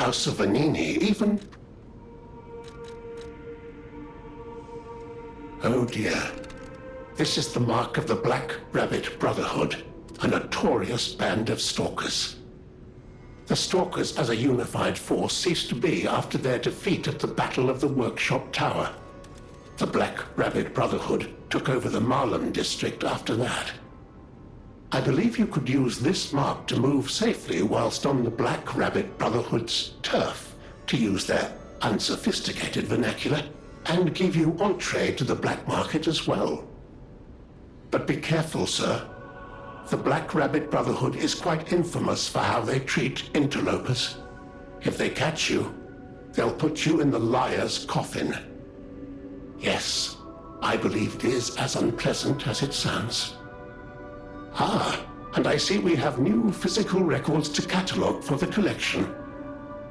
House of Venigni even... Oh dear. This is the mark of the Black Rabbit Brotherhood, a notorious band of stalkers. The stalkers as a unified force ceased to be after their defeat at the Battle of the Workshop Tower. The Black Rabbit Brotherhood took over the Marlem district after that. I believe you could use this mark to move safely whilst on the Black Rabbit Brotherhood's turf, to use their unsophisticated vernacular, and give you entree to the black market as well. But be careful, sir. The Black Rabbit Brotherhood is quite infamous for how they treat interlopers. If they catch you, they'll put you in the liar's coffin. Yes, I believe it is as unpleasant as it sounds. Ah, and I see we have new physical records to catalogue for the collection.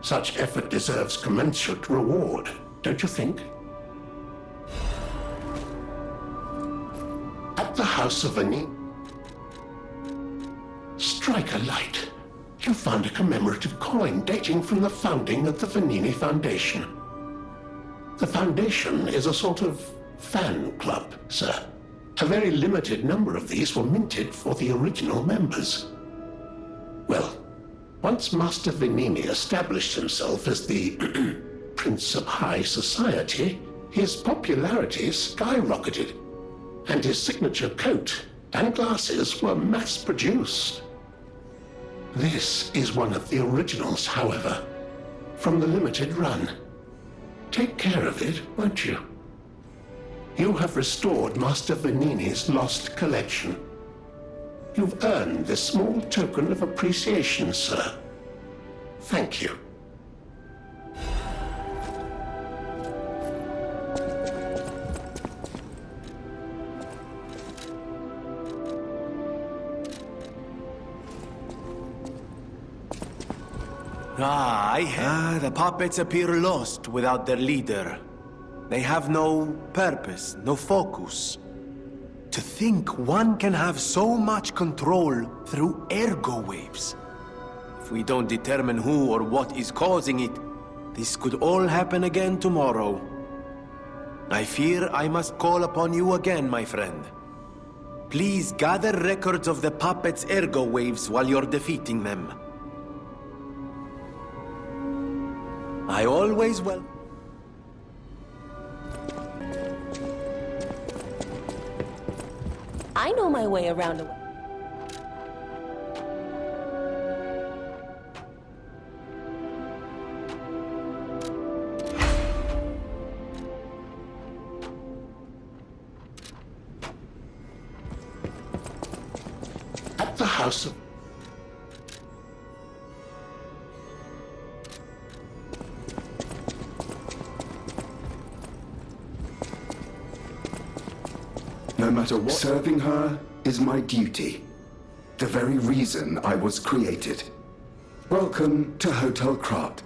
Such effort deserves commensurate reward, don't you think? At the House of Venigni, strike a light. You found a commemorative coin dating from the founding of the Venigni Foundation. The Foundation is a sort of fan club, sir. A very limited number of these were minted for the original members. Well, once Master Venigni established himself as the Prince of High Society, his popularity skyrocketed, and his signature coat and glasses were mass-produced. This is one of the originals, however, from the limited run. Take care of it, won't you? You have restored Master Venigni's lost collection. You've earned this small token of appreciation, sir. Thank you. The puppets appear lost without their leader. They have no purpose, no focus. To think one can have so much control through ergo waves. If we don't determine who or what is causing it, this could all happen again tomorrow. I fear I must call upon you again, my friend. Please gather records of the puppets' ergo waves while you're defeating them. I always will. I know my way around a... At the House of... No matter what, serving her is my duty. The very reason I was created. Welcome to Hotel Krat.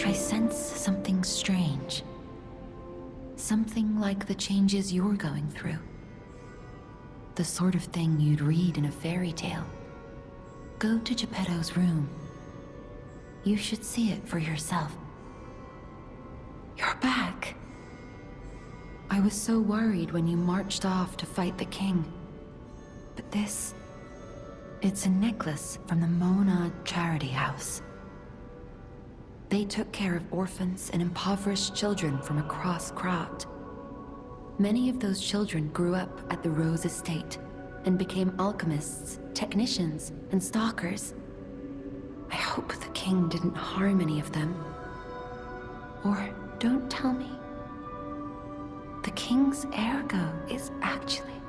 I sense something strange. Something like the changes you're going through. The sort of thing you'd read in a fairy tale. Go to Geppetto's room. You should see it for yourself. You're back. I was so worried when you marched off to fight the king. But this... it's a necklace from the Mona Charity House. They took care of orphans and impoverished children from across Krat. Many of those children grew up at the Rose Estate and became alchemists, technicians, and stalkers. I hope the king didn't harm any of them. Or don't tell me. The king's Ergo is actually...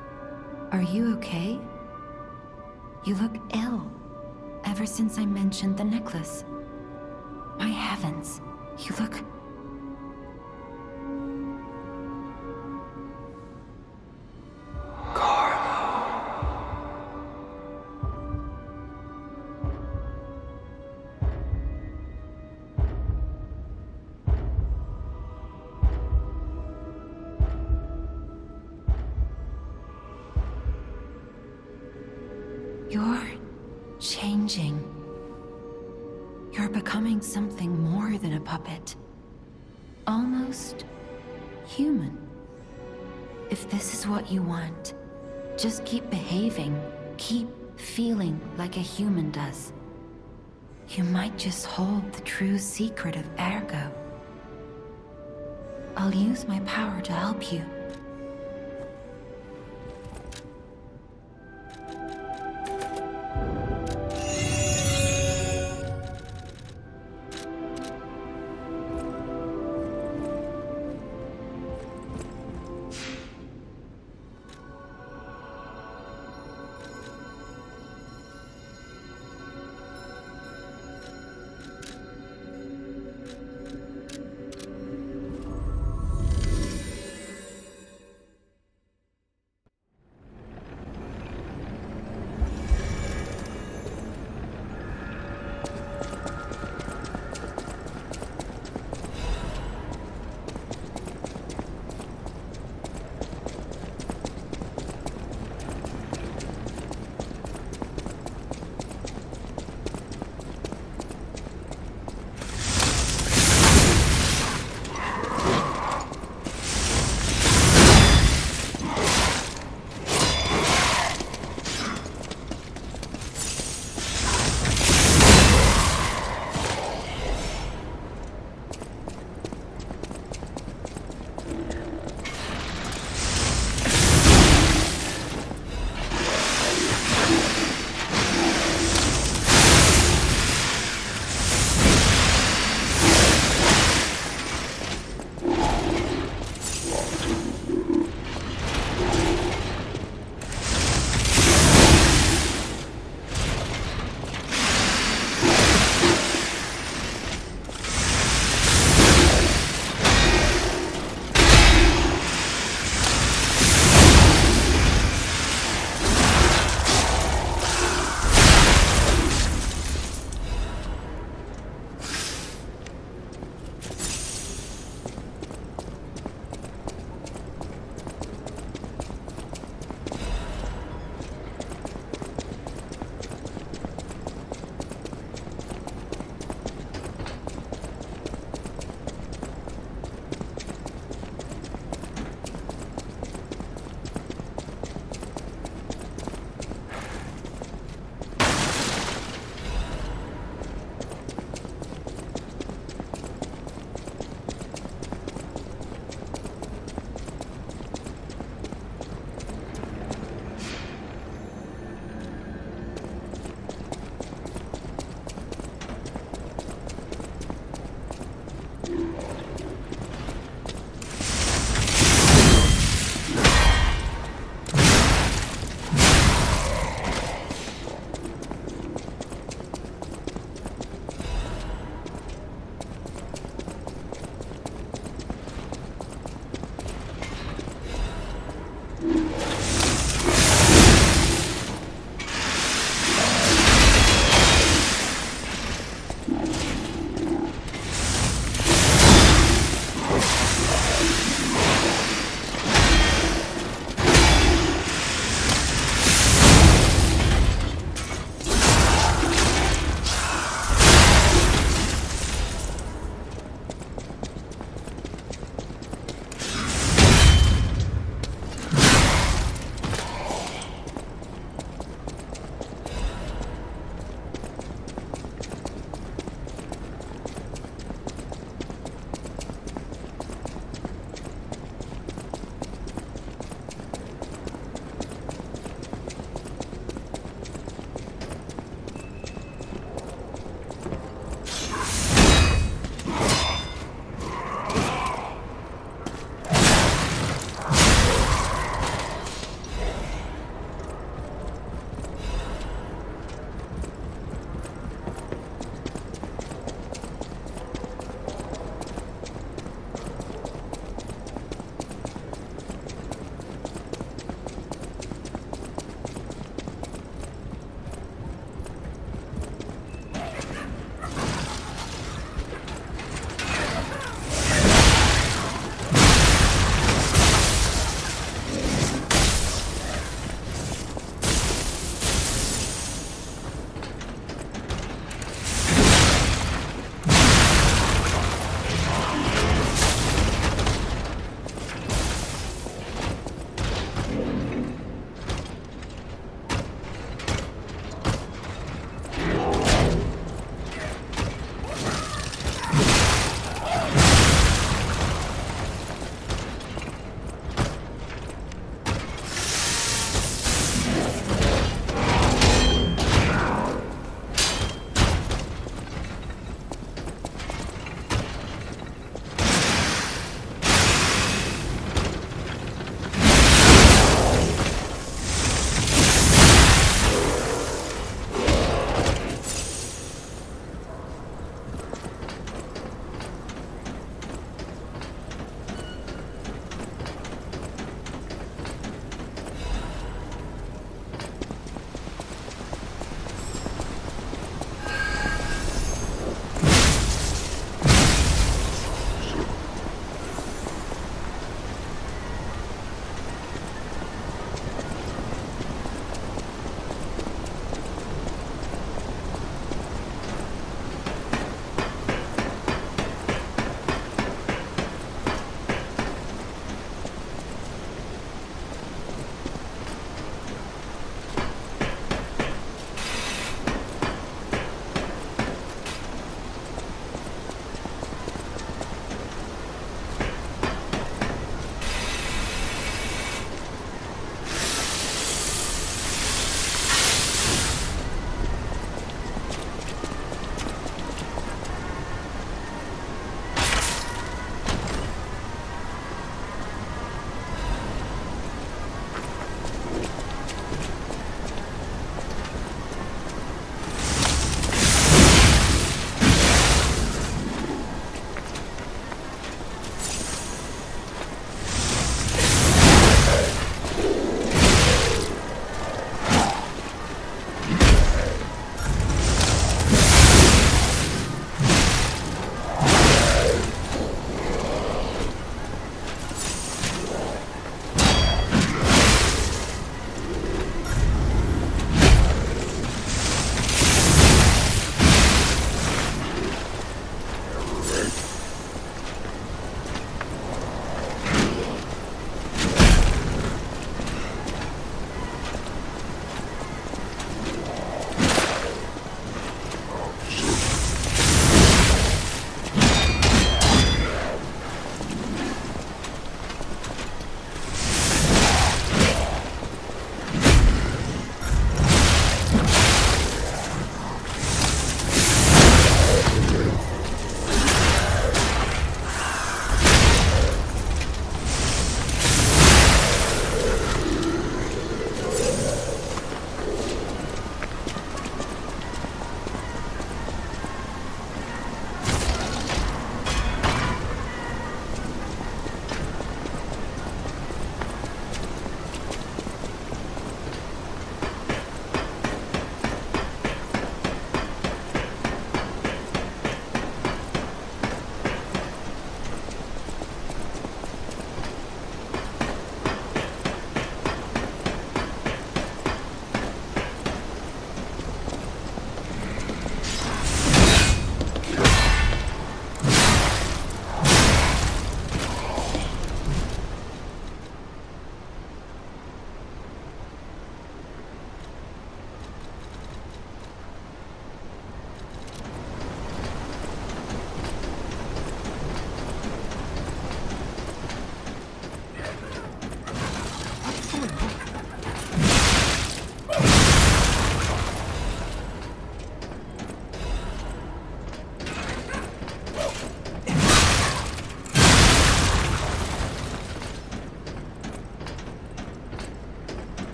Are you okay? You look ill, ever since I mentioned the necklace. My heavens, you look... You're changing. You're becoming something more than a puppet. Almost human. If this is what you want, just keep behaving. Keep feeling like a human does. You might just hold the true secret of Ergo. I'll use my power to help you.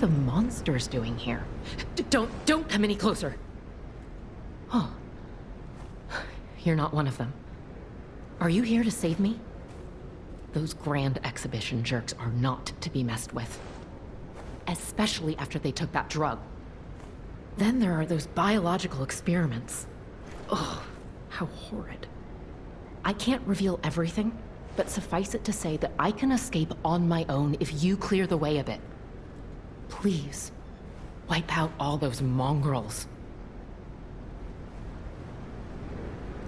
the monsters doing here? Don't come any closer. Oh. You're not one of them. Are you here to save me? Those grand exhibition jerks are not to be messed with. Especially after they took that drug. Then there are those biological experiments. Ugh, how horrid. I can't reveal everything, but suffice it to say that I can escape on my own if you clear the way a bit. Please, wipe out all those mongrels.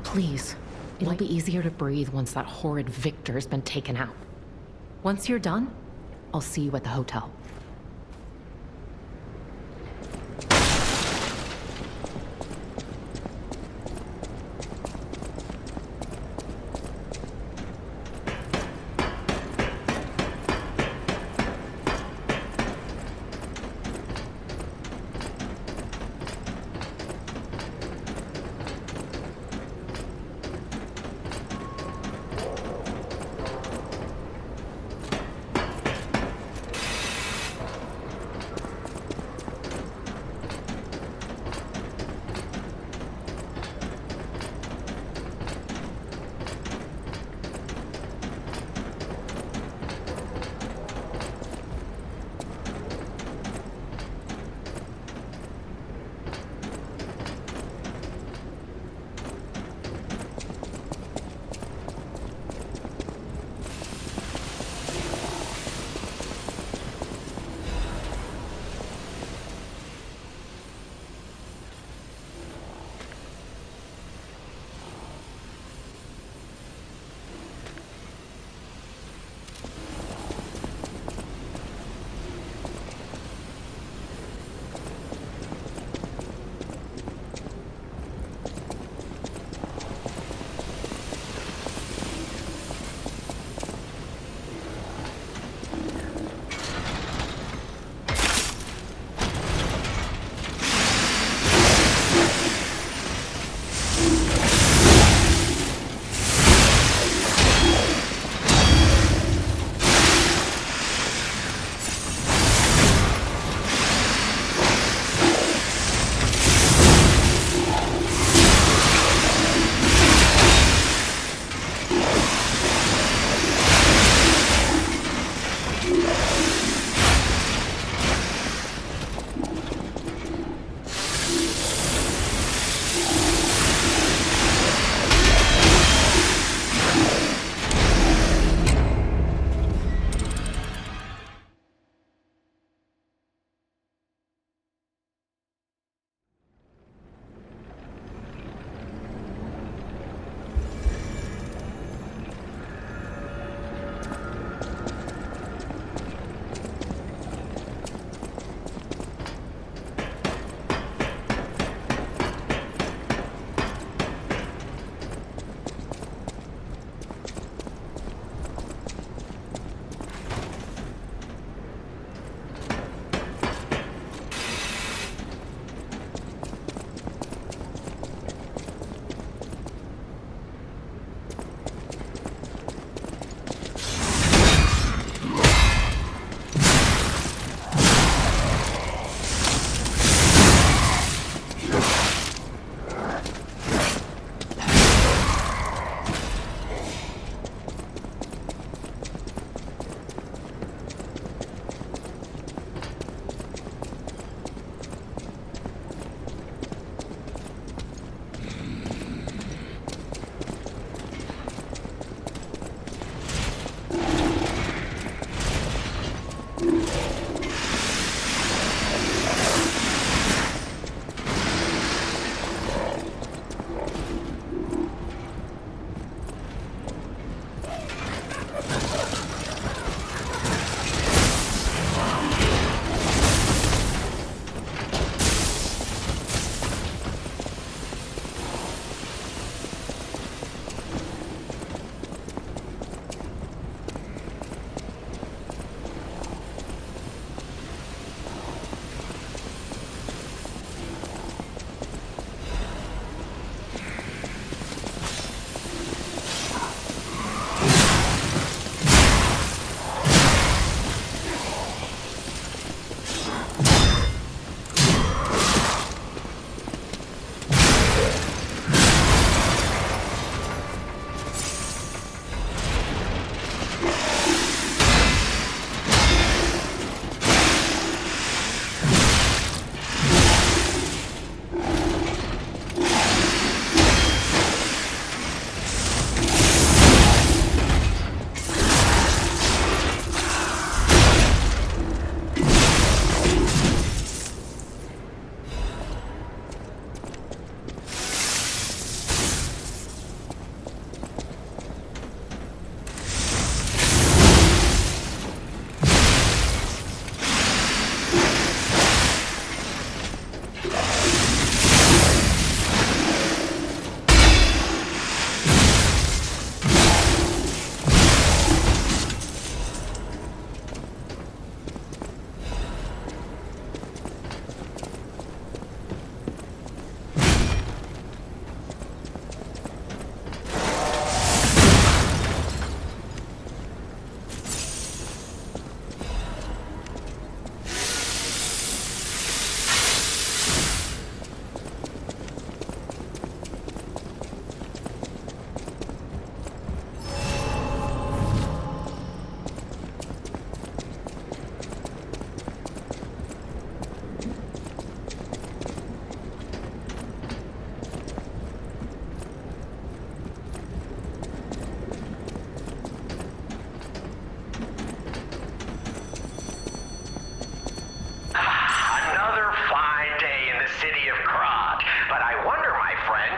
Please, it'll be easier to breathe once that horrid Victor's been taken out. Once you're done, I'll see you at the hotel.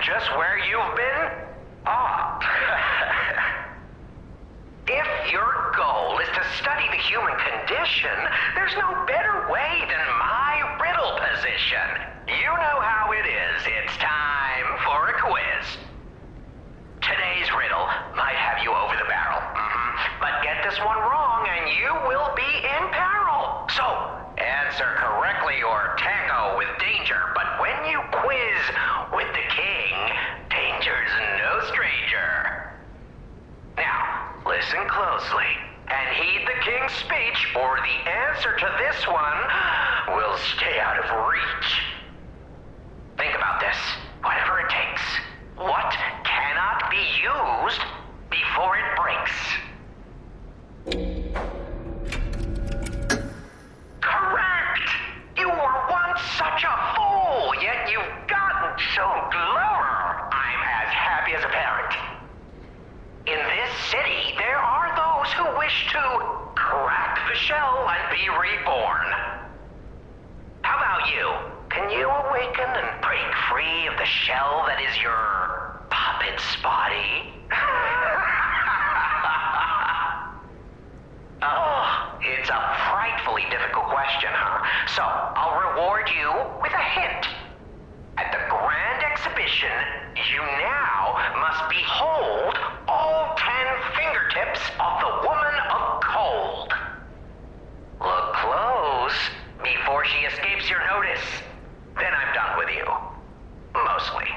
just where you've been? Ah. If your goal is to study the human condition, there's no better way than my riddle position. You know how it is. It's time for a quiz. Today's riddle might have you over the barrel. But get this one wrong and you will be in peril. So, answer correctly or tango with danger. But when you quiz with the king, danger's no stranger. Now, listen closely and heed the king's speech, or the answer to this one will stay out of reach. Think about this, whatever it takes. What cannot be used before it breaks? Correct! You were once such a fool, yet you've gotten so clever. I'm as happy as a parent. In this city, there are those who wish to crack the shell and be reborn. How about you? Can you awaken and break free of the shell that is your puppet's body? Oh, it's a frightfully difficult question, huh? So, I'll reward you with a hint. At the grand exhibition, you now must behold all 10 fingertips of the woman of cold. Look close before she escapes your notice. Then I'm done with you. Mostly.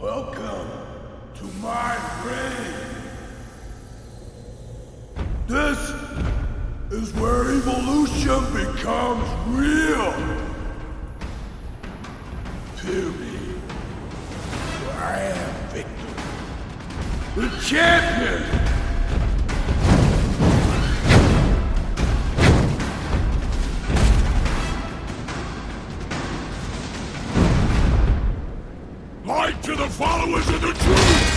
Welcome to my grave. This is where evolution becomes real. Fear me, for I am Victor, the champion. Light to the followers of the truth!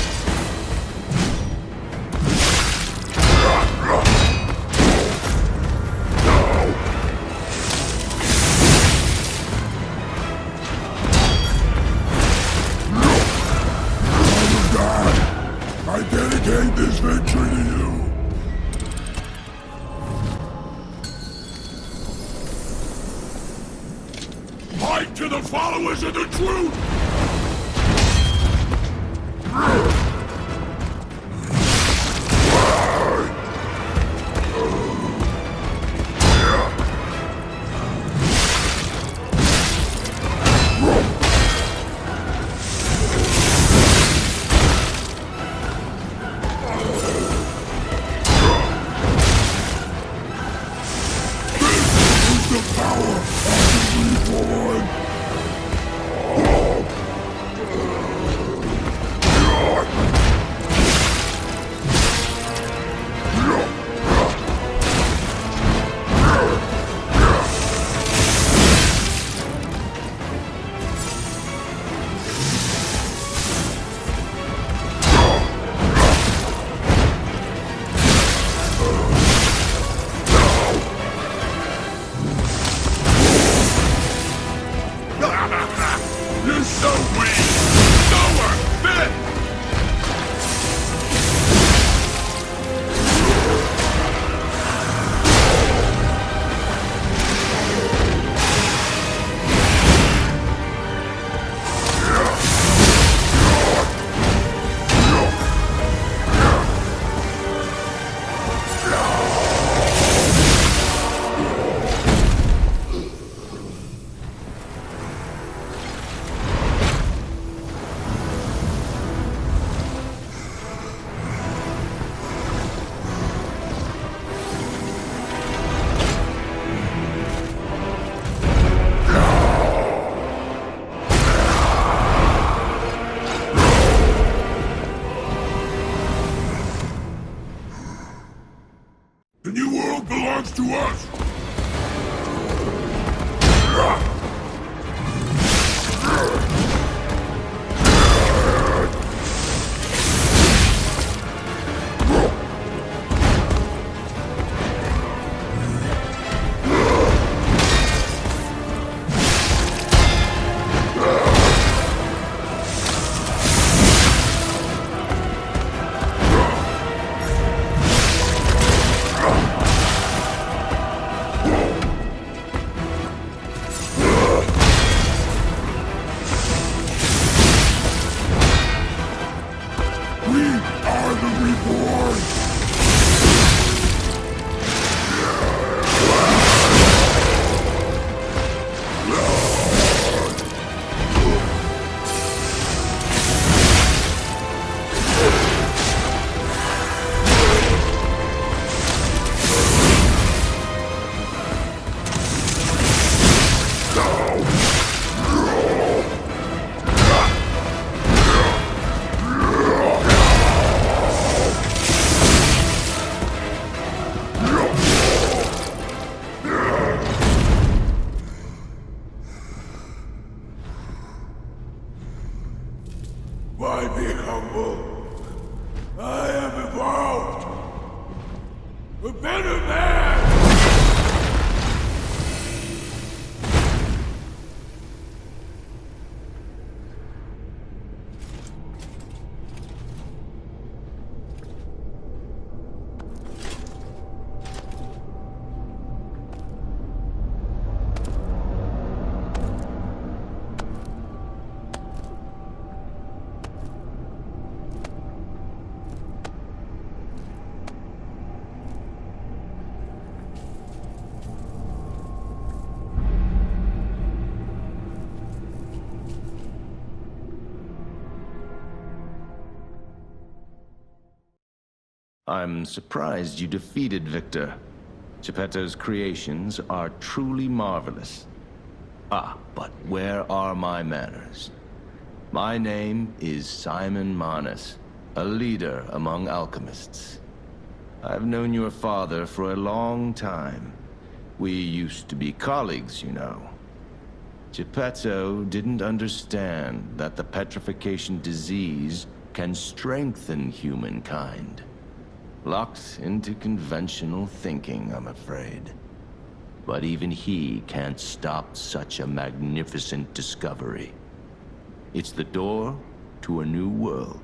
I dedicate this victory to you. Light to the followers of the truth! You're so weak! Nowhere! Fit! The new world belongs to us! I'm surprised you defeated Victor. Geppetto's creations are truly marvelous. Ah, but where are my manners? My name is Simon Manus, a leader among alchemists. I've known your father for a long time. We used to be colleagues, you know. Geppetto didn't understand that the petrification disease can strengthen humankind. Locked into conventional thinking, I'm afraid. But even he can't stop such a magnificent discovery. It's the door to a new world.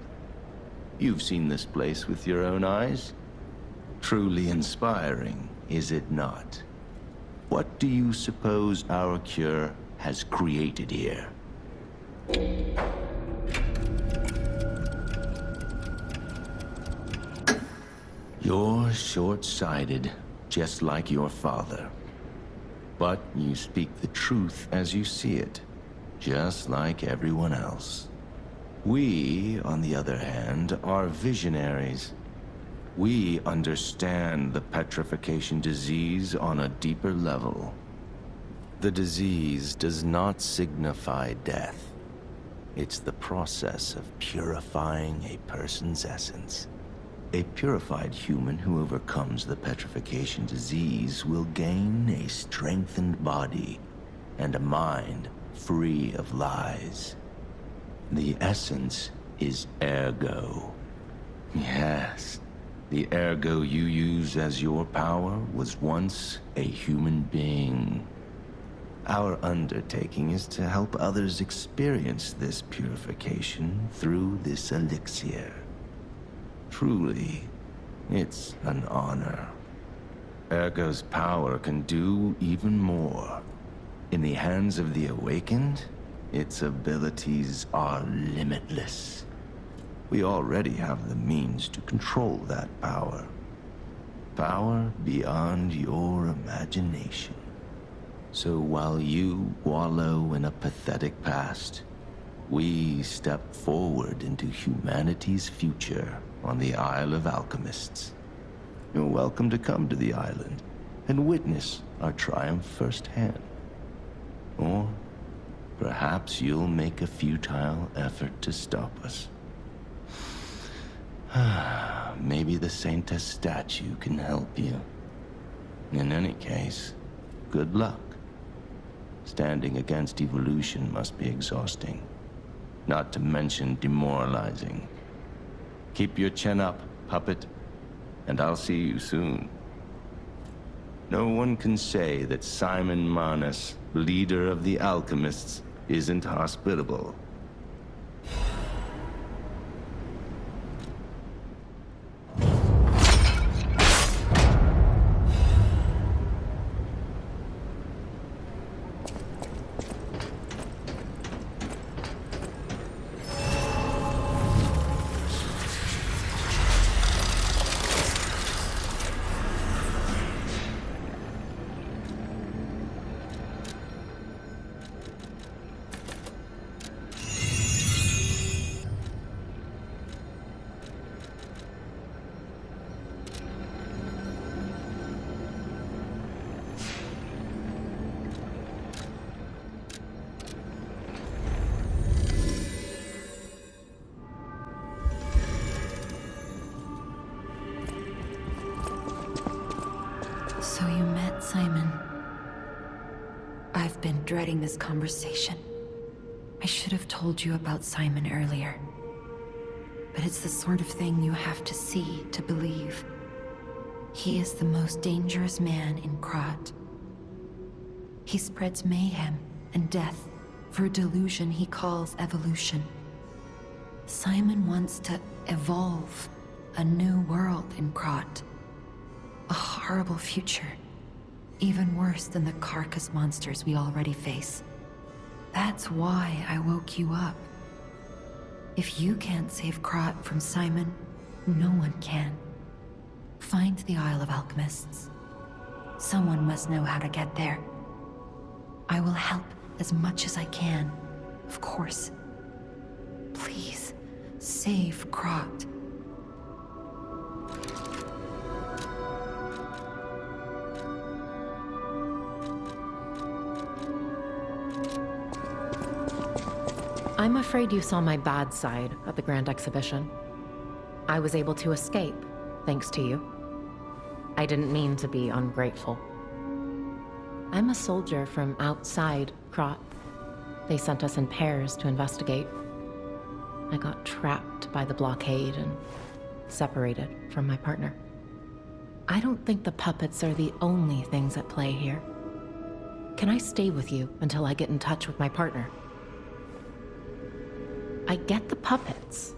You've seen this place with your own eyes. Truly inspiring, is it not? What do you suppose our cure has created here? You're short-sighted, just like your father. But you speak the truth as you see it, just like everyone else. We, on the other hand, are visionaries. We understand the petrification disease on a deeper level. The disease does not signify death. It's the process of purifying a person's essence. A purified human who overcomes the petrification disease will gain a strengthened body and a mind free of lies. The essence is Ergo. Yes, the Ergo you use as your power was once a human being. Our undertaking is to help others experience this purification through this elixir. Truly, it's an honor. Ergo's power can do even more. In the hands of the awakened, its abilities are limitless. We already have the means to control that power. Power beyond your imagination. So while you wallow in a pathetic past, we step forward into humanity's future on the Isle of Alchemists. You're welcome to come to the island and witness our triumph firsthand. Or perhaps you'll make a futile effort to stop us. Maybe the Saintess statue can help you. In any case, good luck. Standing against evolution must be exhausting, not to mention demoralizing. Keep your chin up, puppet, and I'll see you soon. No one can say that Simon Manus, leader of the Alchemists, isn't hospitable. So you met Simon. I've been dreading this conversation. I should have told you about Simon earlier. But it's the sort of thing you have to see to believe. He is the most dangerous man in Krat. He spreads mayhem and death for a delusion he calls evolution. Simon wants to evolve a new world in Krat. A horrible future. Even worse than the carcass monsters we already face. That's why I woke you up. If you can't save Krat from Simon, no one can. Find the Isle of Alchemists. Someone must know how to get there. I will help as much as I can, of course. Please, save Krat. I'm afraid you saw my bad side at the Grand Exhibition. I was able to escape, thanks to you. I didn't mean to be ungrateful. I'm a soldier from outside Krat. They sent us in pairs to investigate. I got trapped by the blockade and separated from my partner. I don't think the puppets are the only things at play here. Can I stay with you until I get in touch with my partner? I get the puppets.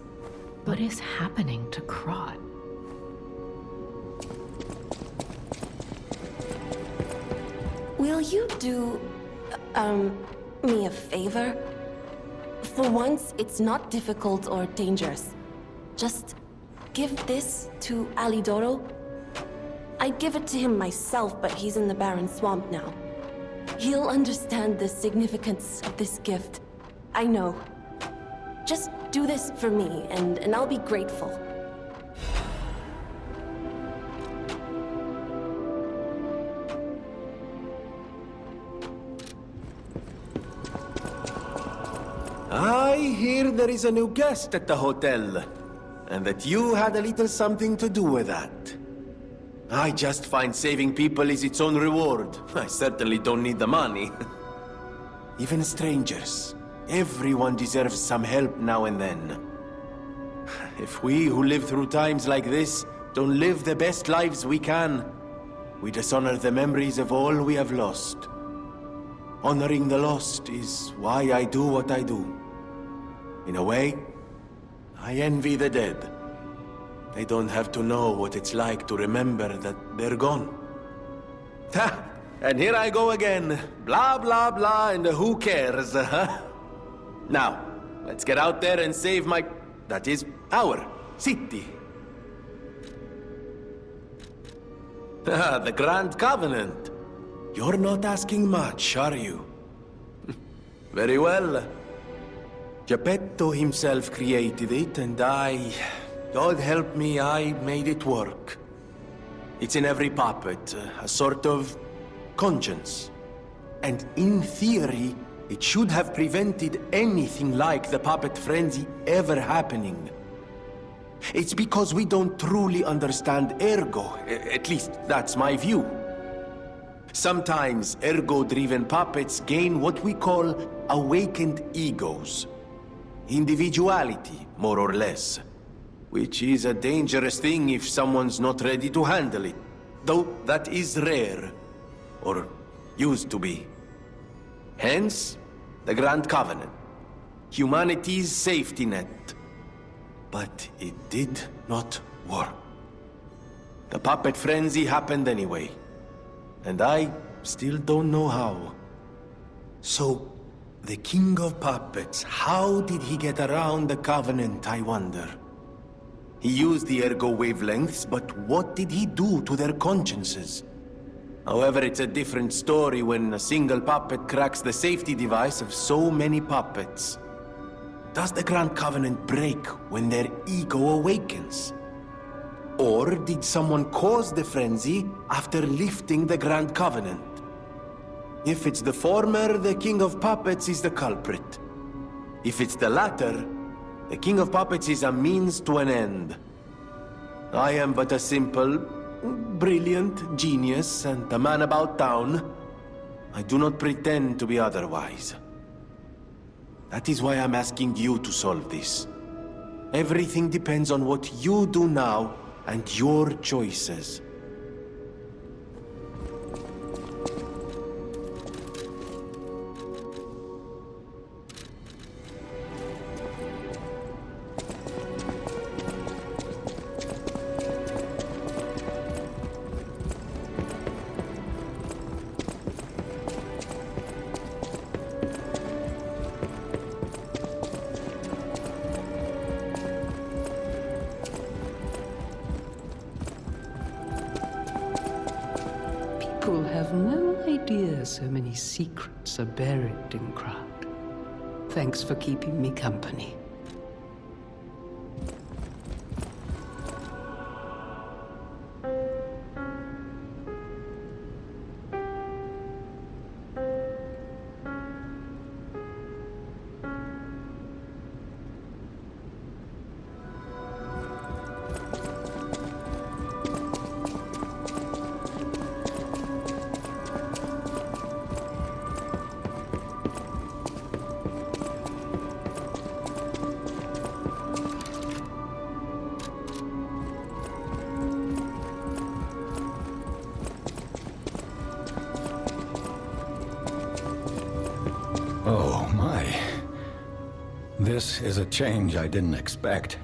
What is happening to Krat? Will you do, me a favor? For once, it's not difficult or dangerous. Just give this to Alidoro. I'd give it to him myself, but he's in the barren swamp now. He'll understand the significance of this gift. I know. Just do this for me, and I'll be grateful. I hear there is a new guest at the hotel, and that you had a little something to do with that. I just find saving people is its own reward. I certainly don't need the money. Even strangers. Everyone deserves some help now and then. If we who live through times like this don't live the best lives we can, we dishonor the memories of all we have lost. Honoring the lost is why I do what I do. In a way, I envy the dead. They don't have to know what it's like to remember that they're gone. Ha! And here I go again. Blah, blah, blah, and who cares, huh? Now, let's get out there and save my... that is, our city. The Grand Covenant. You're not asking much, are you? Very well. Geppetto himself created it, and God help me, I made it work. It's in every puppet, a sort of conscience. And in theory, it should have prevented anything like the puppet frenzy ever happening. It's because we don't truly understand Ergo, at least that's my view. Sometimes Ergo-driven puppets gain what we call awakened egos. Individuality, more or less. Which is a dangerous thing if someone's not ready to handle it. Though that is rare. Or used to be. Hence, the Grand Covenant. Humanity's safety net. But it did not work. The puppet frenzy happened anyway. And I still don't know how. So, the King of Puppets, how did he get around the Covenant, I wonder? He used the Ergo wavelengths, but what did he do to their consciences? However, it's a different story when a single puppet cracks the safety device of so many puppets. Does the Grand Covenant break when their ego awakens? Or did someone cause the frenzy after lifting the Grand Covenant? If it's the former, the King of Puppets is the culprit. If it's the latter, the King of Puppets is a means to an end. I am but a simple, brilliant genius and a man about town. I do not pretend to be otherwise. That is why I'm asking you to solve this. Everything depends on what you do now and your choices. People have no idea so many secrets are buried in Krat. Thanks for keeping me company. My. This is a change I didn't expect.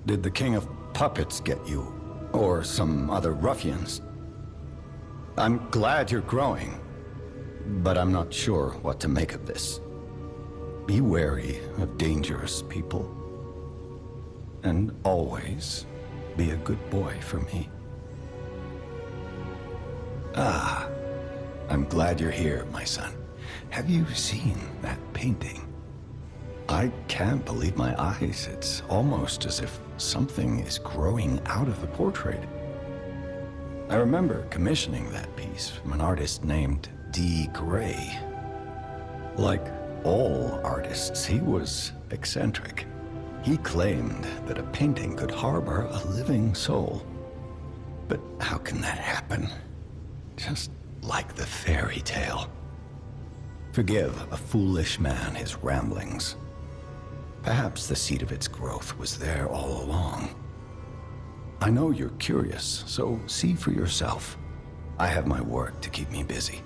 Did the King of Puppets get you? Or some other ruffians? I'm glad you're growing, but I'm not sure what to make of this. Be wary of dangerous people. And always be a good boy for me. Ah, I'm glad you're here, my son. Have you seen that painting? I can't believe my eyes. It's almost as if something is growing out of the portrait. I remember commissioning that piece from an artist named D. Gray. Like all artists, he was eccentric. He claimed that a painting could harbor a living soul. But how can that happen? Just like the fairy tale. Forgive a foolish man his ramblings. Perhaps the seed of its growth was there all along. I know you're curious, so see for yourself. I have my work to keep me busy.